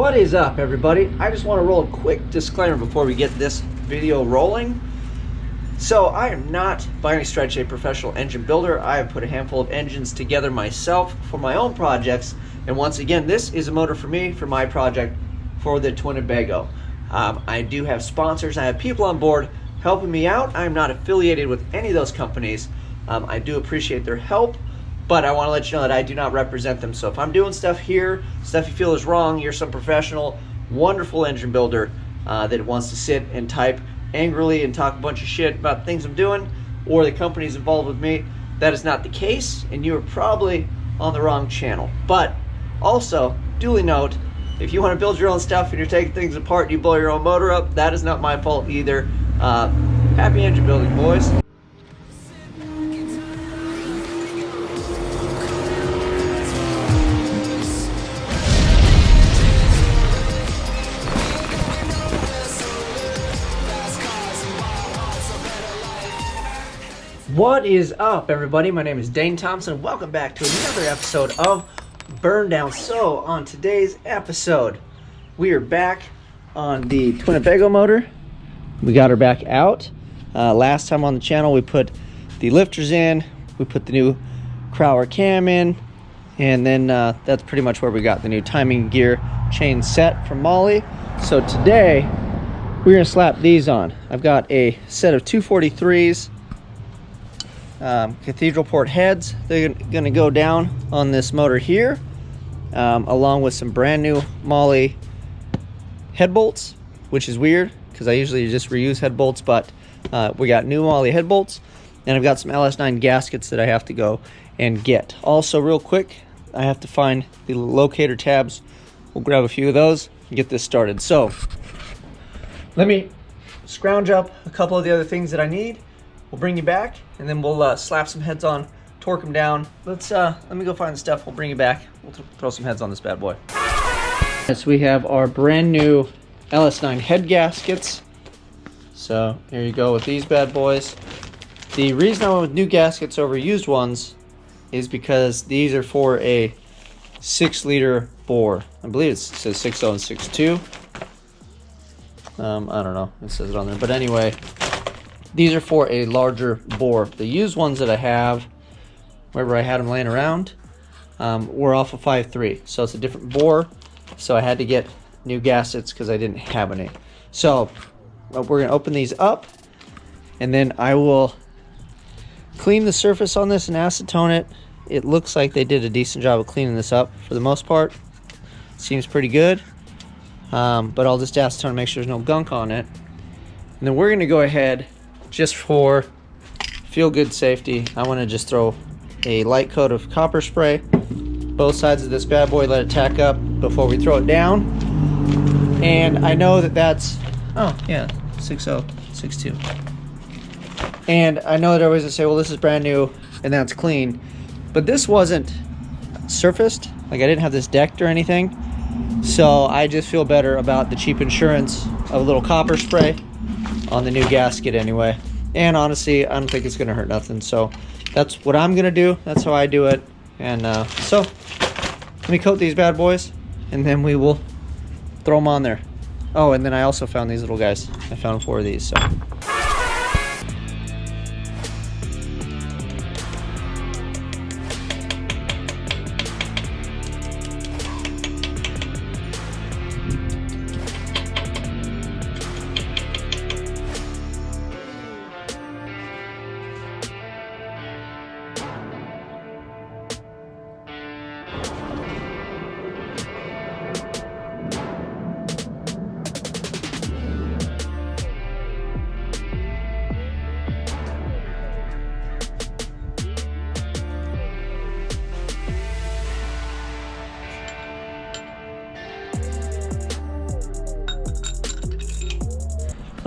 What is up, everybody? I just want to roll a quick disclaimer before we get this video rolling. So I am not by any stretch a professional engine builder. I have put a handful of engines together myself for my own projects, and once again, this is a motor for me, for my project, for the Twinnebago. I do have sponsors. I have people on board helping me out. I'm not affiliated with any of those companies. I do appreciate their help, but I want to let you know that I do not represent them. So if I'm doing stuff here, stuff you feel is wrong, you're some professional, wonderful engine builder that wants to sit and type angrily and talk a bunch of shit about things I'm doing, or the company's involved with me, that is not the case, and you are probably on the wrong channel. But also, duly note, if you want to build your own stuff and you're taking things apart and you blow your own motor up, that is not my fault either. Happy engine building, boys. What is up, everybody? My name is Dane Thompson. Welcome back to another episode of BurnDown. So, on today's episode, we are back on the Twinnebago motor. We got her back out. Last time on the channel, we put the lifters in, we put the new crawler cam in, and then that's pretty much where we got the new timing gear chain set from Mahle. So today, we're gonna slap these on. I've got a set of 243s. Cathedral port heads. They're gonna go down on this motor here, along with some brand new Mahle head bolts, which is weird because I usually just reuse head bolts, but we got new Mahle head bolts, and I've got some LS9 gaskets that I have to go and get. Also, real quick, I have to find the locator tabs. We'll grab a few of those and get this started. So let me scrounge up a couple of the other things that I need. We'll bring you back, and then we'll slap some heads on, torque them down. Let me go find the stuff. We'll bring you back. We'll throw some heads on this bad boy. Yes, we have our brand new LS9 head gaskets. So here you go with these bad boys. The reason I went with new gaskets over used ones is because these are for a 6-liter bore. I believe it says 6.0 and 6.2. I don't know. It says it on there, but anyway. These are for a larger bore. The used ones that I have, wherever I had them laying around, were off of 5.3. So it's a different bore. So I had to get new gaskets because I didn't have any. So we're going to open these up, and then I will clean the surface on this and acetone it. It looks like they did a decent job of cleaning this up for the most part. Seems pretty good. But I'll just acetone to make sure there's no gunk on it. And then we're going to go ahead, just for feel-good safety, I want to just throw a light coat of copper spray both sides of this bad boy, let it tack up before we throw it down. And I know that that's, oh yeah, 6.0, 6.2. And I know that everybody's gonna say, well, this is brand new and that's clean, but this wasn't surfaced. Like, I didn't have this decked or anything, so I just feel better about the cheap insurance of a little copper spray on the new gasket anyway. And honestly, I don't think it's gonna hurt nothing. So that's what I'm gonna do. That's how I do it. And so let me coat these bad boys, and then we will throw them on there. Oh, and then I also found these little guys. I found 4 of these, so.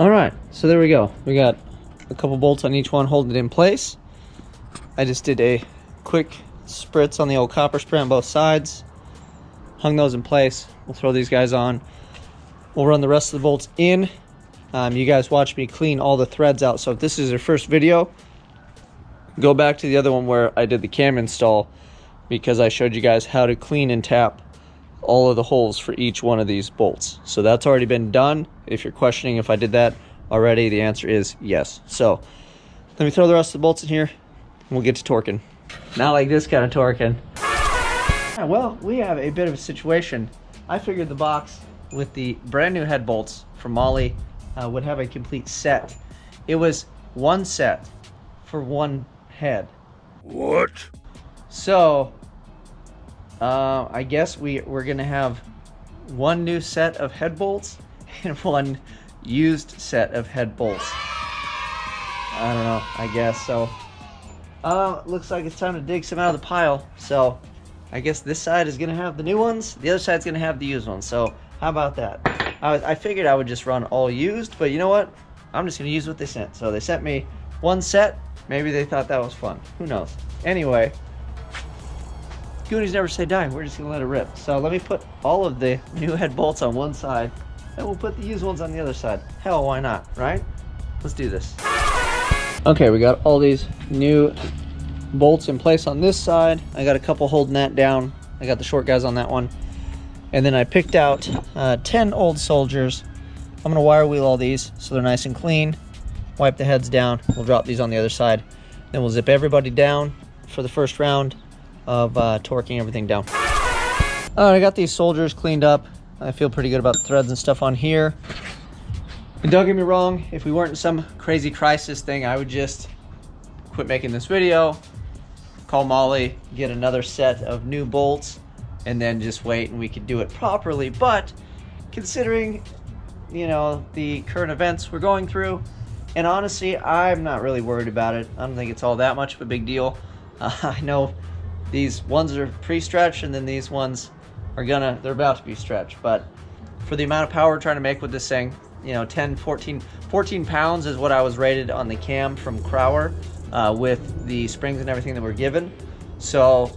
All right, so there we go. We got a couple bolts on each one holding it in place. I just did a quick spritz on the old copper spray on both sides, hung those in place. We'll throw these guys on. We'll run the rest of the bolts in. You guys watch me clean all the threads out. So if this is your first video, go back to the other one where I did the cam install, because I showed you guys how to clean and tap all of the holes for each one of these bolts. So that's already been done. If you're questioning if I did that already, the answer is yes. So let me throw the rest of the bolts in here and we'll get to torquing. Not like this kind of torquing. Well, we have a bit of a situation. I figured the box with the brand new head bolts from Mahle would have a complete set. It was one set for one head. What? So I guess we're gonna have one new set of head bolts and one used set of head bolts. I don't know, I guess so. Looks like it's time to dig some out of the pile. So I guess this side is gonna have the new ones, the other side's gonna have the used ones. So how about that? I figured I would just run all used, but you know what? I'm just gonna use what they sent. So they sent me one set. Maybe they thought that was fun. Who knows? Anyway, Goonies never say die. We're just gonna let it rip. So let me put all of the new head bolts on one side, and we'll put the used ones on the other side. Hell, why not, right? Let's do this. Okay, we got all these new bolts in place on this side. I got a couple holding that down. I got the short guys on that one. And then I picked out 10 old soldiers. I'm gonna wire wheel all these so they're nice and clean. Wipe the heads down. We'll drop these on the other side. Then we'll zip everybody down for the first round of torquing everything down. All right, I got these soldiers cleaned up. I feel pretty good about the threads and stuff on here. And don't get me wrong, if we weren't in some crazy crisis thing, I would just quit making this video, call Mahle, get another set of new bolts, and then just wait and we could do it properly. But considering, you know, the current events we're going through, and honestly, I'm not really worried about it. I don't think it's all that much of a big deal. I know these ones are pre-stretched, and then these ones are they're about to be stretched. But for the amount of power we're trying to make with this thing, you know, 14 pounds is what I was rated on the cam from Crower with the springs and everything that we're given. So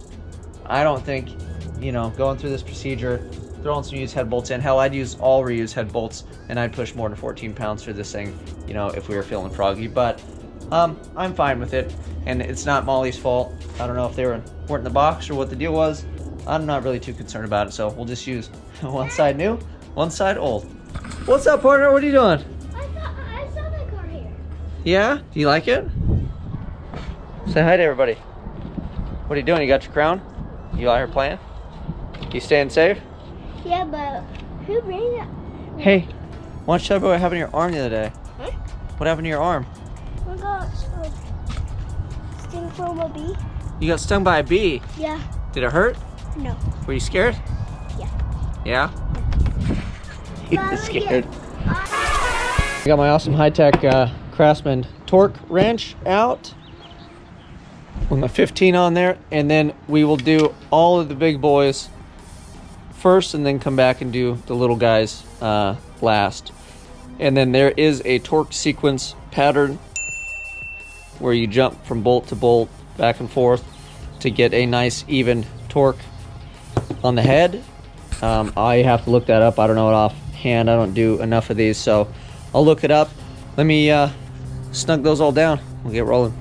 I don't think, you know, going through this procedure, throwing some used head bolts in, hell, I'd use all reused head bolts and I'd push more than 14 pounds for this thing, you know, if we were feeling froggy. But I'm fine with it, and it's not Mahle's fault. I don't know if they weren't in the box or what the deal was. I'm not really too concerned about it, so we'll just use one side new, one side old. What's up, partner? What are you doing? I saw that car here. Yeah? Do you like it? Say hi to everybody. What are you doing? You got your crown? You out here playing? You staying safe? Yeah, but who bring that? Hey, why don't you tell me what happened to your arm the other day? Huh? What happened to your arm? I got stung from a bee. You got stung by a bee. Yeah. Did it hurt? No. Were you scared? Yeah. Yeah? You were scared. I got my awesome high-tech Craftsman torque wrench out with my 15 on there, and then we will do all of the big boys first and then come back and do the little guys last. And then there is a torque sequence pattern where you jump from bolt to bolt back and forth to get a nice even torque on the head. I have to look that up. I don't know it offhand. I don't do enough of these, so I'll look it up. Let me snug those all down. We'll get rolling.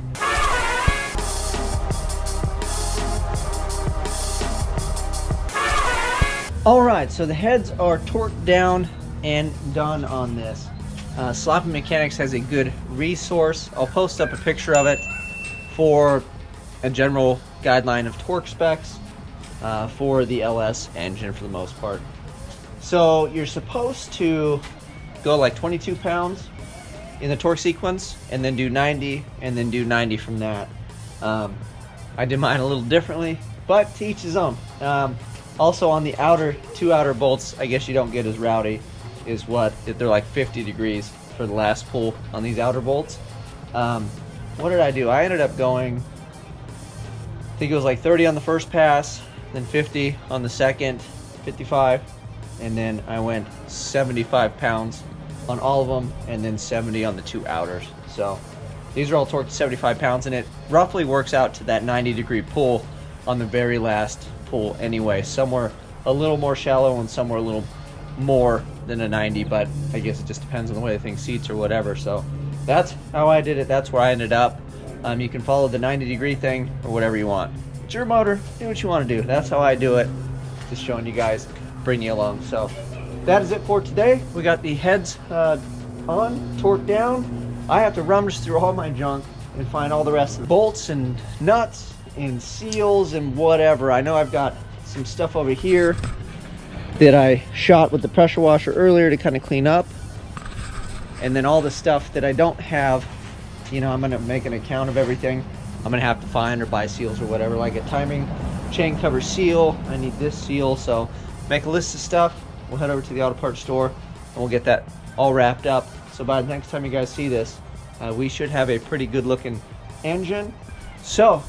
All right, so the heads are torqued down and done on this. Sloppy Mechanics has a good resource. I'll post up a picture of it for a general guideline of torque specs for the LS engine for the most part. So you're supposed to go like 22 pounds in the torque sequence and then do 90 and then do 90 from that. I did mine a little differently, but to each his own. Also on the two outer bolts, I guess you don't get as rowdy, is what, they're like 50 degrees for the last pull on these outer bolts. What did I do? I ended up going, I think it was like 30 on the first pass, then 50 on the second, 55, and then I went 75 pounds on all of them, and then 70 on the two outers. So these are all torqued to 75 pounds, and it roughly works out to that 90-degree pull on the very last pull anyway. Somewhere a little more shallow and somewhere a little more than a 90, but I guess it just depends on the way the thing seats or whatever. So that's how I did it. That's where I ended up. You can follow the 90-degree thing or whatever you want. It's your motor. Do what you want to do. That's how I do it. Just showing you guys bring you along. So that is it for today. We got the heads on, torqued down. I have to rummage through all my junk and find all the rest of the bolts and nuts and seals and whatever. I know I've got some stuff over here that I shot with the pressure washer earlier to kind of clean up. And then all the stuff that I don't have, you know, I'm gonna make an account of everything. I'm gonna have to find or buy seals or whatever, like a timing chain cover seal. I need this seal, so make a list of stuff. We'll head over to the auto parts store and we'll get that all wrapped up. So by the next time you guys see this, we should have a pretty good looking engine. So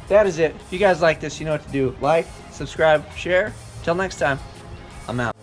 that is it. If you guys like this, you know what to do. Like, subscribe, share. Till next time, I'm out.